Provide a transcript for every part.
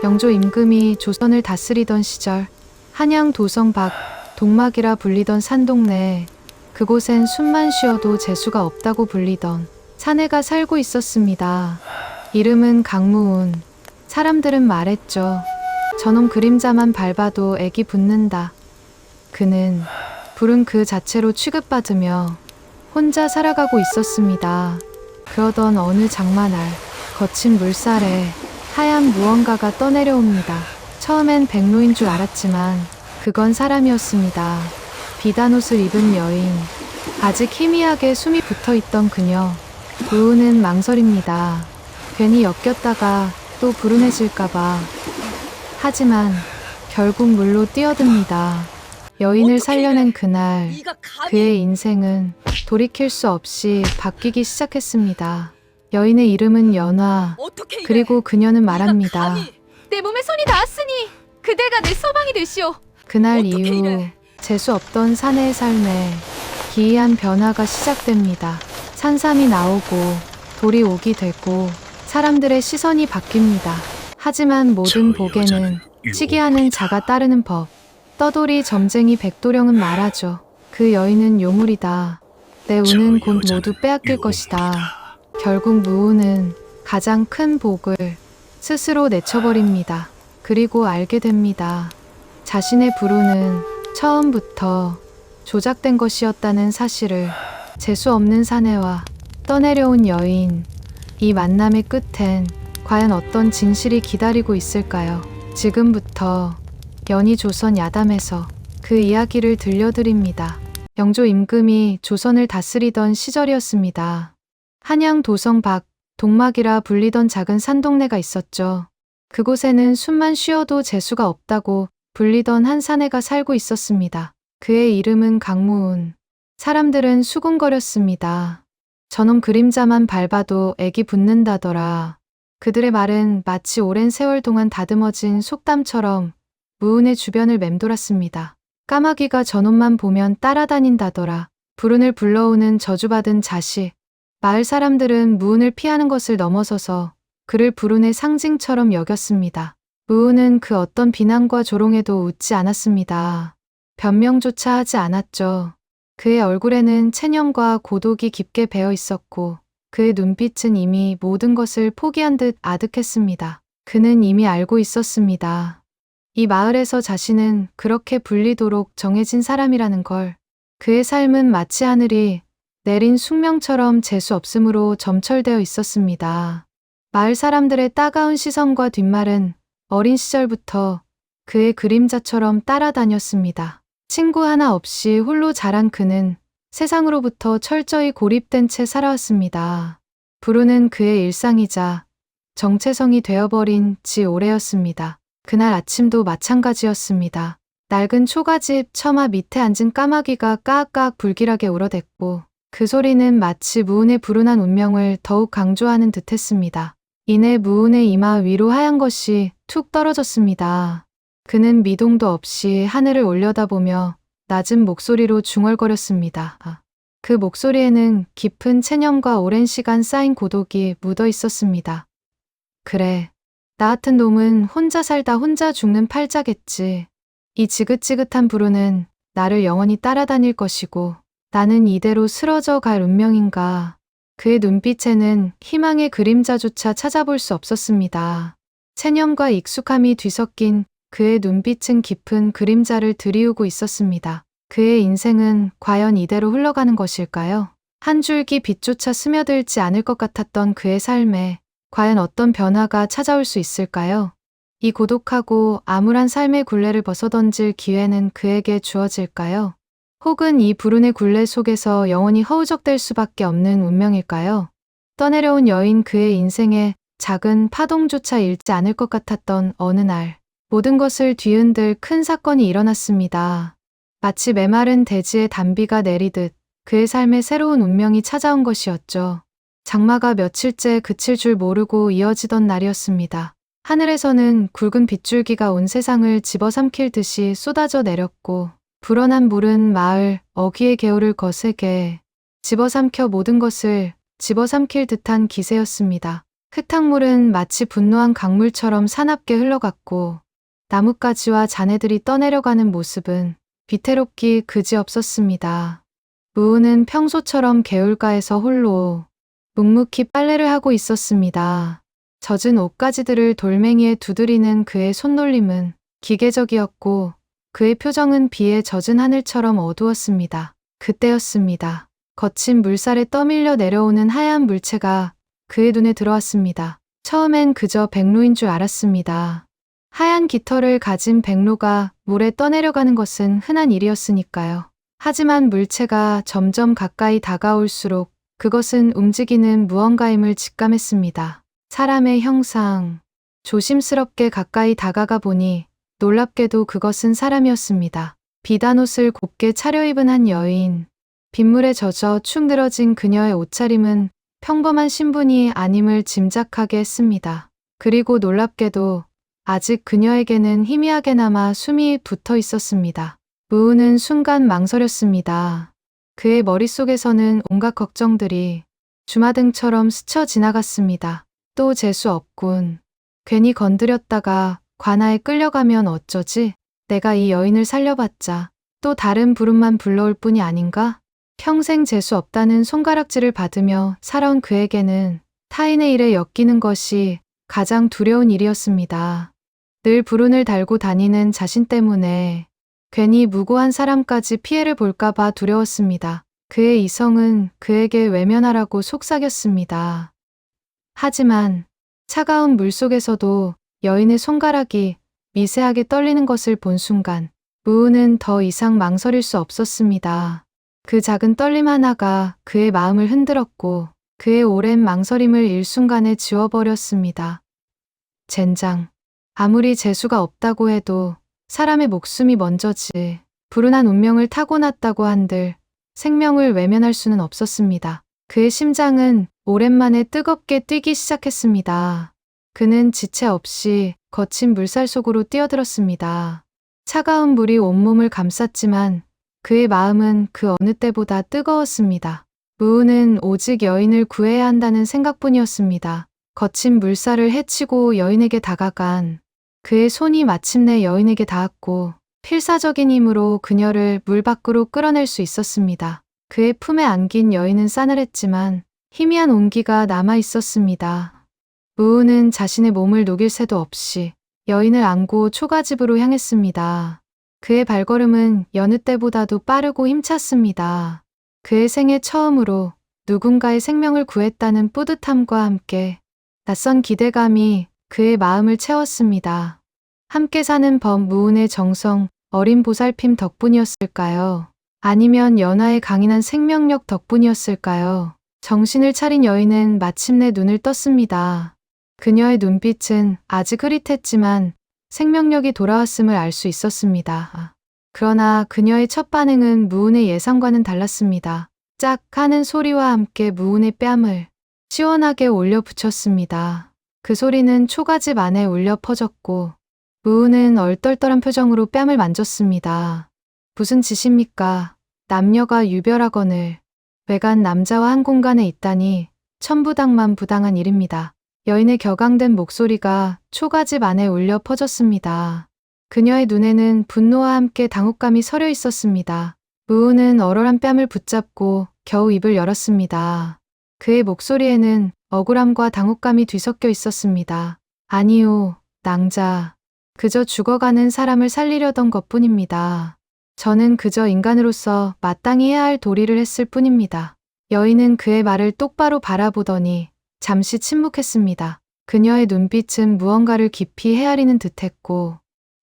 영조 임금이 조선을 다스리던 시절 한양 도성 밖 동막이라 불리던 산동네, 그곳엔 숨만 쉬어도 재수가 없다고 불리던 사내가 살고 있었습니다. 이름은 강무운. 사람들은 말했죠. 저놈 그림자만 밟아도 애기 붙는다. 그는 불은 그 자체로 취급받으며 혼자 살아가고 있었습니다. 그러던 어느 장마날 거친 물살에 하얀 무언가가 떠내려옵니다. 처음엔 백로인 줄 알았지만 그건 사람이었습니다. 비단 옷을 입은 여인, 아직 희미하게 숨이 붙어있던 그녀. 무우는 망설입니다. 괜히 엮였다가 또 불운해질까봐. 하지만 결국 물로 뛰어듭니다. 여인을 살려낸 그날 그의 인생은 돌이킬 수 없이 바뀌기 시작했습니다. 여인의 이름은 연화. 그리고 그녀는 말합니다. 내 몸에 손이 닿았으니 그대가 내 소망이 되시오. 그날 이후 재수 없던 사내의 삶에 기이한 변화가 시작됩니다. 산삼이 나오고 돌이 오기 되고 사람들의 시선이 바뀝니다. 하지만 모든 복에는 시기하는 자가 따르는 법. 떠돌이 점쟁이 백도령은 말하죠. 그 여인은 요물이다. 내 운은 곧 모두 빼앗길 것이다. 결국 무우는 가장 큰 복을 스스로 내쳐버립니다. 그리고 알게 됩니다. 자신의 불운은 처음부터 조작된 것이었다는 사실을. 재수 없는 사내와 떠내려온 여인, 이 만남의 끝엔 과연 어떤 진실이 기다리고 있을까요? 지금부터 연희조선 야담에서 그 이야기를 들려드립니다. 영조 임금이 조선을 다스리던 시절이었습니다. 한양 도성 밖 동막이라 불리던 작은 산동네가 있었죠. 그곳에는 숨만 쉬어도 재수가 없다고 불리던 한 사내가 살고 있었습니다. 그의 이름은 강무운. 사람들은 수군거렸습니다. 저놈 그림자만 밟아도 애기 붙는다더라. 그들의 말은 마치 오랜 세월 동안 다듬어진 속담처럼 무운의 주변을 맴돌았습니다. 까마귀가 저놈만 보면 따라다닌다더라. 불운을 불러오는 저주받은 자식. 마을 사람들은 무운을 피하는 것을 넘어서서 그를 불운의 상징처럼 여겼습니다. 무운은 그 어떤 비난과 조롱에도 웃지 않았습니다. 변명조차 하지 않았죠. 그의 얼굴에는 체념과 고독이 깊게 배어 있었고 그의 눈빛은 이미 모든 것을 포기한 듯 아득했습니다. 그는 이미 알고 있었습니다. 이 마을에서 자신은 그렇게 불리도록 정해진 사람이라는 걸. 그의 삶은 마치 하늘이 내린 숙명처럼 재수 없음으로 점철되어 있었습니다. 마을 사람들의 따가운 시선과 뒷말은 어린 시절부터 그의 그림자처럼 따라다녔습니다. 친구 하나 없이 홀로 자란 그는 세상으로부터 철저히 고립된 채 살아왔습니다. 불운은 그의 일상이자 정체성이 되어버린 지 오래였습니다. 그날 아침도 마찬가지였습니다. 낡은 초가집 처마 밑에 앉은 까마귀가 까악까악 불길하게 울어댔고 그 소리는 마치 무운의 불운한 운명을 더욱 강조하는 듯했습니다. 이내 무운의 이마 위로 하얀 것이 툭 떨어졌습니다. 그는 미동도 없이 하늘을 올려다보며 낮은 목소리로 중얼거렸습니다. 그 목소리에는 깊은 체념과 오랜 시간 쌓인 고독이 묻어 있었습니다. 그래, 나 같은 놈은 혼자 살다 혼자 죽는 팔자겠지. 이 지긋지긋한 불운은 나를 영원히 따라다닐 것이고 나는 이대로 쓰러져 갈 운명인가. 그의 눈빛에는 희망의 그림자조차 찾아볼 수 없었습니다. 체념과 익숙함이 뒤섞인 그의 눈빛은 깊은 그림자를 드리우고 있었습니다. 그의 인생은 과연 이대로 흘러가는 것일까요? 한 줄기 빛조차 스며들지 않을 것 같았던 그의 삶에 과연 어떤 변화가 찾아올 수 있을까요? 이 고독하고 암울한 삶의 굴레를 벗어던질 기회는 그에게 주어질까요? 혹은 이 불운의 굴레 속에서 영원히 허우적댈 수밖에 없는 운명일까요? 떠내려온 여인, 그의 인생에 작은 파동조차 일지 않을 것 같았던 어느 날, 모든 것을 뒤흔들 큰 사건이 일어났습니다. 마치 메마른 대지에 단비가 내리듯 그의 삶에 새로운 운명이 찾아온 것이었죠. 장마가 며칠째 그칠 줄 모르고 이어지던 날이었습니다. 하늘에서는 굵은 빗줄기가 온 세상을 집어삼킬 듯이 쏟아져 내렸고 불어난 물은 마을 어귀의 개울을 거세게 집어삼켜 모든 것을 집어삼킬 듯한 기세였습니다. 흙탕물은 마치 분노한 강물처럼 사납게 흘러갔고 나뭇가지와 잔해들이 떠내려가는 모습은 비태롭기 그지없었습니다. 무은은 평소처럼 개울가에서 홀로 묵묵히 빨래를 하고 있었습니다. 젖은 옷가지들을 돌멩이에 두드리는 그의 손놀림은 기계적이었고 그의 표정은 비에 젖은 하늘처럼 어두웠습니다. 그때였습니다. 거친 물살에 떠밀려 내려오는 하얀 물체가 그의 눈에 들어왔습니다. 처음엔 그저 백로인 줄 알았습니다. 하얀 깃털을 가진 백로가 물에 떠내려가는 것은 흔한 일이었으니까요. 하지만 물체가 점점 가까이 다가올수록 그것은 움직이는 무언가임을 직감했습니다. 사람의 형상. 조심스럽게 가까이 다가가 보니 놀랍게도 그것은 사람이었습니다. 비단 옷을 곱게 차려입은 한 여인. 빗물에 젖어 축 늘어진 그녀의 옷차림은 평범한 신분이 아님을 짐작하게 했습니다. 그리고 놀랍게도 아직 그녀에게는 희미하게나마 숨이 붙어 있었습니다. 무은은 순간 망설였습니다. 그의 머릿속에서는 온갖 걱정들이 주마등처럼 스쳐 지나갔습니다. 또 재수 없군. 괜히 건드렸다가 관아에 끌려가면 어쩌지? 내가 이 여인을 살려봤자 또 다른 부름만 불러올 뿐이 아닌가? 평생 재수 없다는 손가락질을 받으며 살아온 그에게는 타인의 일에 엮이는 것이 가장 두려운 일이었습니다. 늘 불운을 달고 다니는 자신 때문에 괜히 무고한 사람까지 피해를 볼까봐 두려웠습니다. 그의 이성은 그에게 외면하라고 속삭였습니다. 하지만 차가운 물속에서도 여인의 손가락이 미세하게 떨리는 것을 본 순간 무은은 더 이상 망설일 수 없었습니다. 그 작은 떨림 하나가 그의 마음을 흔들었고 그의 오랜 망설임을 일순간에 지워버렸습니다. 젠장. 아무리 재수가 없다고 해도 사람의 목숨이 먼저지. 불운한 운명을 타고났다고 한들 생명을 외면할 수는 없었습니다. 그의 심장은 오랜만에 뜨겁게 뛰기 시작했습니다. 그는 지체 없이 거친 물살 속으로 뛰어들었습니다. 차가운 물이 온몸을 감쌌지만 그의 마음은 그 어느 때보다 뜨거웠습니다. 무은은 오직 여인을 구해야 한다는 생각뿐이었습니다. 거친 물살을 헤치고 여인에게 다가간 그의 손이 마침내 여인에게 닿았고 필사적인 힘으로 그녀를 물 밖으로 끌어낼 수 있었습니다. 그의 품에 안긴 여인은 싸늘했지만 희미한 온기가 남아 있었습니다. 무은은 자신의 몸을 녹일 새도 없이 여인을 안고 초가집으로 향했습니다. 그의 발걸음은 여느 때보다도 빠르고 힘찼습니다. 그의 생애 처음으로 누군가의 생명을 구했다는 뿌듯함과 함께 낯선 기대감이 그의 마음을 채웠습니다. 함께 사는 법 무은의 정성, 어린 보살핌 덕분이었을까요? 아니면 연하의 강인한 생명력 덕분이었을까요? 정신을 차린 여인은 마침내 눈을 떴습니다. 그녀의 눈빛은 아직 흐릿했지만 생명력이 돌아왔음을 알 수 있었습니다. 그러나 그녀의 첫 반응은 무은의 예상과는 달랐습니다. 짝 하는 소리와 함께 무은의 뺨을 시원하게 올려 붙였습니다. 그 소리는 초가집 안에 울려 퍼졌고 무은은 얼떨떨한 표정으로 뺨을 만졌습니다. 무슨 짓입니까? 남녀가 유별하거늘 외간 남자와 한 공간에 있다니 천부당만 부당한 일입니다. 여인의 격앙된 목소리가 초가집 안에 울려 퍼졌습니다. 그녀의 눈에는 분노와 함께 당혹감이 서려 있었습니다. 무은은 얼얼한 뺨을 붙잡고 겨우 입을 열었습니다. 그의 목소리에는 억울함과 당혹감이 뒤섞여 있었습니다. 아니요, 낭자. 그저 죽어가는 사람을 살리려던 것뿐입니다. 저는 그저 인간으로서 마땅히 해야 할 도리를 했을 뿐입니다. 여인은 그의 말을 똑바로 바라보더니 잠시 침묵했습니다. 그녀의 눈빛은 무언가를 깊이 헤아리는 듯했고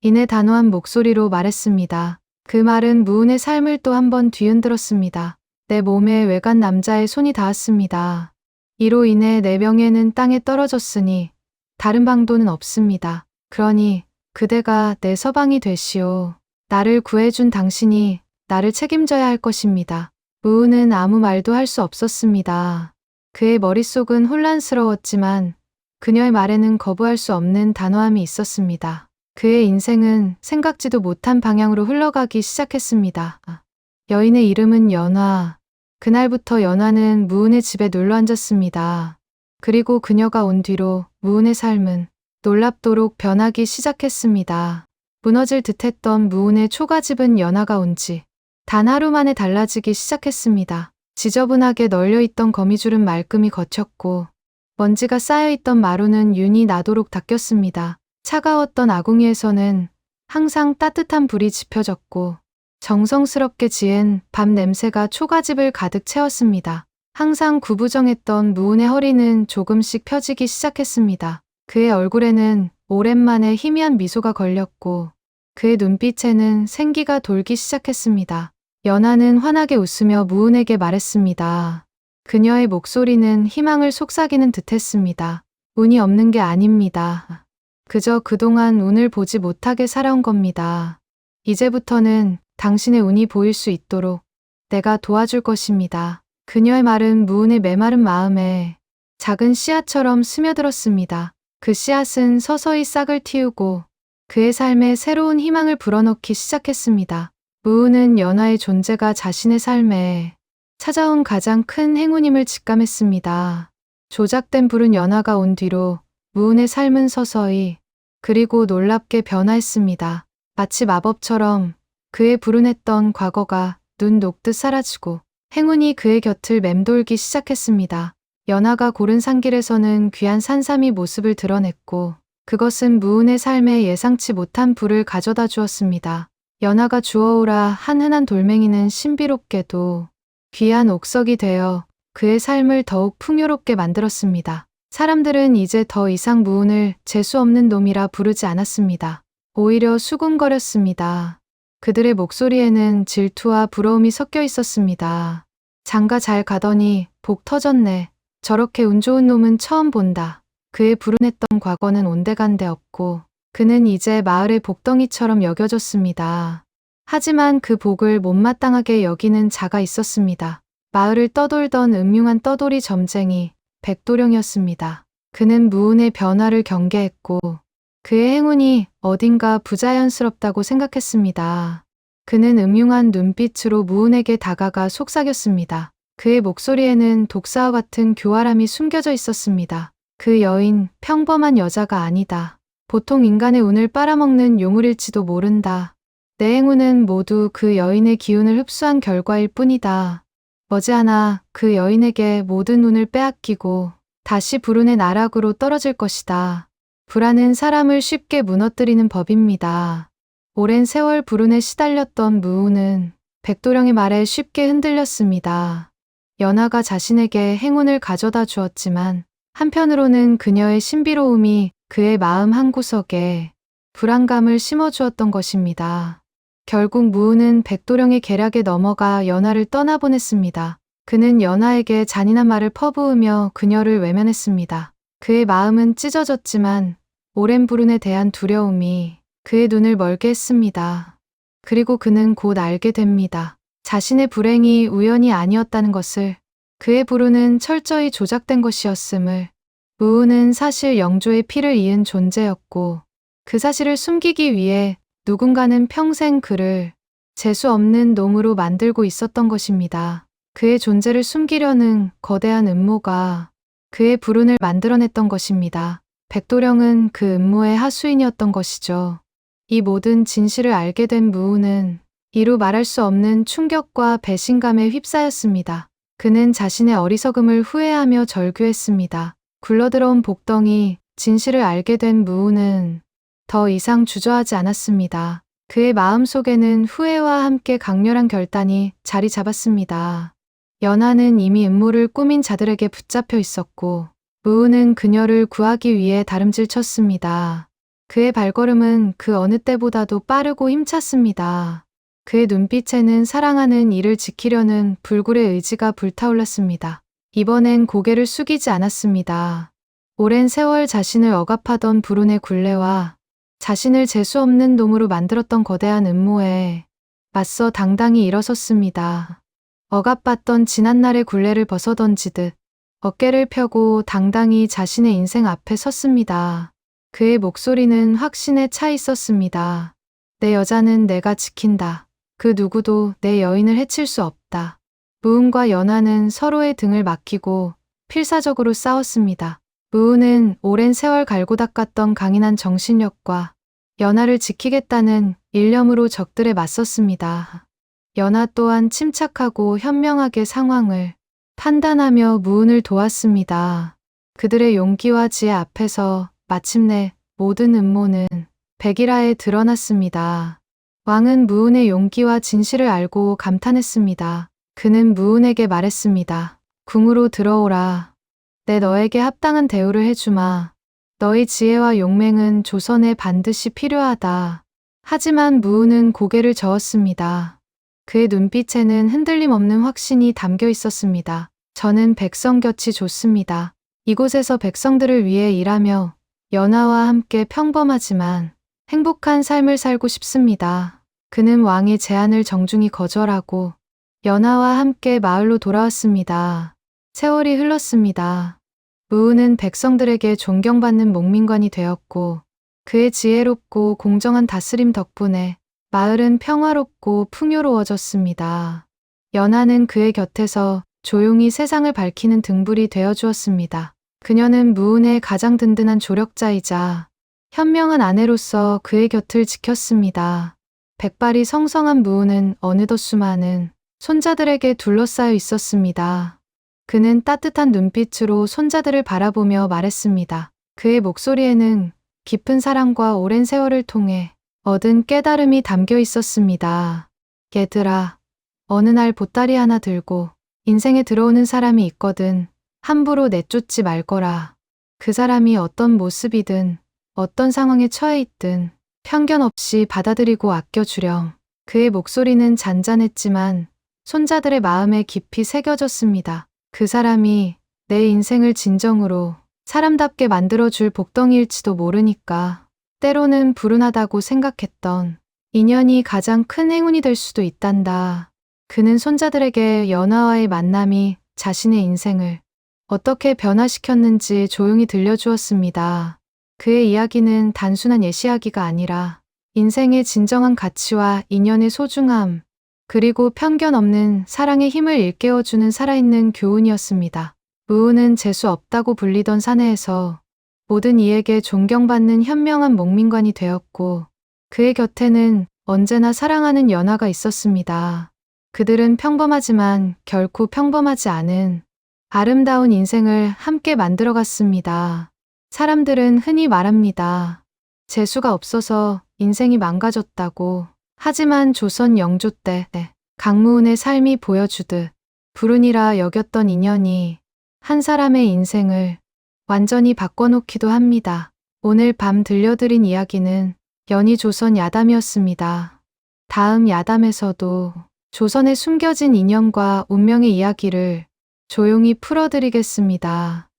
이내 단호한 목소리로 말했습니다. 그 말은 무은의 삶을 또 한 번 뒤흔들었습니다. 내 몸에 외간 남자의 손이 닿았습니다. 이로 인해 내 명예는 땅에 떨어졌으니 다른 방도는 없습니다. 그러니 그대가 내 서방이 되시오. 나를 구해준 당신이 나를 책임져야 할 것입니다. 무은은 아무 말도 할 수 없었습니다. 그의 머릿속은 혼란스러웠지만 그녀의 말에는 거부할 수 없는 단호함이 있었습니다. 그의 인생은 생각지도 못한 방향으로 흘러가기 시작했습니다. 여인의 이름은 연화. 그날부터 연화는 무은의 집에 놀러 앉았습니다. 그리고 그녀가 온 뒤로 무은의 삶은 놀랍도록 변하기 시작했습니다. 무너질 듯했던 무은의 초가집은 연하가 온 지 단 하루 만에 달라지기 시작했습니다. 지저분하게 널려있던 거미줄은 말끔히 걷혔고 먼지가 쌓여있던 마루는 윤이 나도록 닦였습니다. 차가웠던 아궁이에서는 항상 따뜻한 불이 지펴졌고 정성스럽게 지은 밥 냄새가 초가집을 가득 채웠습니다. 항상 구부정했던 무은의 허리는 조금씩 펴지기 시작했습니다. 그의 얼굴에는 오랜만에 희미한 미소가 걸렸고 그의 눈빛에는 생기가 돌기 시작했습니다. 연하는 환하게 웃으며 무은에게 말했습니다. 그녀의 목소리는 희망을 속삭이는 듯했습니다. 운이 없는 게 아닙니다. 그저 그동안 운을 보지 못하게 살아온 겁니다. 이제부터는 당신의 운이 보일 수 있도록 내가 도와줄 것입니다. 그녀의 말은 무은의 메마른 마음에 작은 씨앗처럼 스며들었습니다. 그 씨앗은 서서히 싹을 틔우고 그의 삶에 새로운 희망을 불어넣기 시작했습니다. 무은은 연하의 존재가 자신의 삶에 찾아온 가장 큰 행운임을 직감했습니다. 조작된 불은 연하가 온 뒤로 무은의 삶은 서서히 그리고 놀랍게 변화했습니다. 마치 마법처럼 그의 불운했던 과거가 눈 녹듯 사라지고 행운이 그의 곁을 맴돌기 시작했습니다. 연하가 고른 산길에서는 귀한 산삼이 모습을 드러냈고 그것은 무은의 삶에 예상치 못한 불을 가져다 주었습니다. 연하가 주워오라 한 흔한 돌멩이는 신비롭게도 귀한 옥석이 되어 그의 삶을 더욱 풍요롭게 만들었습니다. 사람들은 이제 더 이상 무은을 재수없는 놈이라 부르지 않았습니다. 오히려 수군거렸습니다. 그들의 목소리에는 질투와 부러움이 섞여 있었습니다. 장가 잘 가더니 복 터졌네. 저렇게 운 좋은 놈은 처음 본다. 그의 불운했던 과거는 온데간데 없고 그는 이제 마을의 복덩이처럼 여겨졌습니다. 하지만 그 복을 못마땅하게 여기는 자가 있었습니다. 마을을 떠돌던 음흉한 떠돌이 점쟁이 백도령이었습니다. 그는 무은의 변화를 경계했고 그의 행운이 어딘가 부자연스럽다고 생각했습니다. 그는 음흉한 눈빛으로 무은에게 다가가 속삭였습니다. 그의 목소리에는 독사와 같은 교활함이 숨겨져 있었습니다. 그 여인 평범한 여자가 아니다. 보통 인간의 운을 빨아먹는 요물일지도 모른다. 내 행운은 모두 그 여인의 기운을 흡수한 결과일 뿐이다. 머지않아 그 여인에게 모든 운을 빼앗기고 다시 불운의 나락으로 떨어질 것이다. 불안은 사람을 쉽게 무너뜨리는 법입니다. 오랜 세월 불운에 시달렸던 무운은 백도령의 말에 쉽게 흔들렸습니다. 연하가 자신에게 행운을 가져다 주었지만 한편으로는 그녀의 신비로움이 그의 마음 한구석에 불안감을 심어주었던 것입니다. 결국 무은은 백도령의 계략에 넘어가 연하를 떠나보냈습니다. 그는 연하에게 잔인한 말을 퍼부으며 그녀를 외면했습니다. 그의 마음은 찢어졌지만 오랜 불운에 대한 두려움이 그의 눈을 멀게 했습니다. 그리고 그는 곧 알게 됩니다. 자신의 불행이 우연이 아니었다는 것을. 그의 불운은 철저히 조작된 것이었음을. 무은은 사실 영조의 피를 이은 존재였고 그 사실을 숨기기 위해 누군가는 평생 그를 재수 없는 놈으로 만들고 있었던 것입니다. 그의 존재를 숨기려는 거대한 음모가 그의 불운을 만들어냈던 것입니다. 백도령은 그 음모의 하수인이었던 것이죠. 이 모든 진실을 알게 된 무은은 이루 말할 수 없는 충격과 배신감에 휩싸였습니다. 그는 자신의 어리석음을 후회하며 절규했습니다. 굴러들어온 복덩이, 진실을 알게 된 무은은 더 이상 주저하지 않았습니다. 그의 마음속에는 후회와 함께 강렬한 결단이 자리 잡았습니다. 연하는 이미 음모를 꾸민 자들에게 붙잡혀 있었고 무은은 그녀를 구하기 위해 다름질 쳤습니다. 그의 발걸음은 그 어느 때보다도 빠르고 힘찼습니다. 그의 눈빛에는 사랑하는 이를 지키려는 불굴의 의지가 불타올랐습니다. 이번엔 고개를 숙이지 않았습니다. 오랜 세월 자신을 억압하던 불운의 굴레와 자신을 재수없는 놈으로 만들었던 거대한 음모에 맞서 당당히 일어섰습니다. 억압받던 지난날의 굴레를 벗어던지듯 어깨를 펴고 당당히 자신의 인생 앞에 섰습니다. 그의 목소리는 확신에 차 있었습니다. 내 여자는 내가 지킨다. 그 누구도 내 여인을 해칠 수 없다. 무은과 연하는 서로의 등을 맡기고 필사적으로 싸웠습니다. 무은은 오랜 세월 갈고 닦았던 강인한 정신력과 연하를 지키겠다는 일념으로 적들에 맞섰습니다. 연하 또한 침착하고 현명하게 상황을 판단하며 무은을 도왔습니다. 그들의 용기와 지혜 앞에서 마침내 모든 음모는 백일하에 드러났습니다. 왕은 무은의 용기와 진실을 알고 감탄했습니다. 그는 무은에게 말했습니다. 궁으로 들어오라. 내 너에게 합당한 대우를 해주마. 너의 지혜와 용맹은 조선에 반드시 필요하다. 하지만 무은은 고개를 저었습니다. 그의 눈빛에는 흔들림 없는 확신이 담겨 있었습니다. 저는 백성 곁이 좋습니다. 이곳에서 백성들을 위해 일하며 연하와 함께 평범하지만 행복한 삶을 살고 싶습니다. 그는 왕의 제안을 정중히 거절하고 연하와 함께 마을로 돌아왔습니다. 세월이 흘렀습니다. 무은은 백성들에게 존경받는 목민관이 되었고 그의 지혜롭고 공정한 다스림 덕분에 마을은 평화롭고 풍요로워졌습니다. 연하는 그의 곁에서 조용히 세상을 밝히는 등불이 되어주었습니다. 그녀는 무은의 가장 든든한 조력자이자 현명한 아내로서 그의 곁을 지켰습니다. 백발이 성성한 무은은 어느덧 수많은 손자들에게 둘러싸여 있었습니다. 그는 따뜻한 눈빛으로 손자들을 바라보며 말했습니다. 그의 목소리에는 깊은 사랑과 오랜 세월을 통해 얻은 깨달음이 담겨 있었습니다. 얘들아, 어느 날 보따리 하나 들고 인생에 들어오는 사람이 있거든. 함부로 내쫓지 말거라. 그 사람이 어떤 모습이든 어떤 상황에 처해 있든 편견 없이 받아들이고 아껴주렴. 그의 목소리는 잔잔했지만 손자들의 마음에 깊이 새겨졌습니다. 그 사람이 내 인생을 진정으로 사람답게 만들어줄 복덩이일지도 모르니까. 때로는 불운하다고 생각했던 인연이 가장 큰 행운이 될 수도 있단다. 그는 손자들에게 연하와의 만남이 자신의 인생을 어떻게 변화시켰는지 조용히 들려주었습니다. 그의 이야기는 단순한 예시이야기가 아니라 인생의 진정한 가치와 인연의 소중함, 그리고 편견 없는 사랑의 힘을 일깨워주는 살아있는 교훈이었습니다. 무은은 재수 없다고 불리던 사내에서 모든 이에게 존경받는 현명한 목민관이 되었고 그의 곁에는 언제나 사랑하는 연하가 있었습니다. 그들은 평범하지만 결코 평범하지 않은 아름다운 인생을 함께 만들어갔습니다. 사람들은 흔히 말합니다. 재수가 없어서 인생이 망가졌다고. 하지만 조선 영조 때 강무은의 삶이 보여주듯 불운이라 여겼던 인연이 한 사람의 인생을 완전히 바꿔놓기도 합니다. 오늘 밤 들려드린 이야기는 연희 조선 야담이었습니다. 다음 야담에서도 조선에 숨겨진 인연과 운명의 이야기를 조용히 풀어드리겠습니다.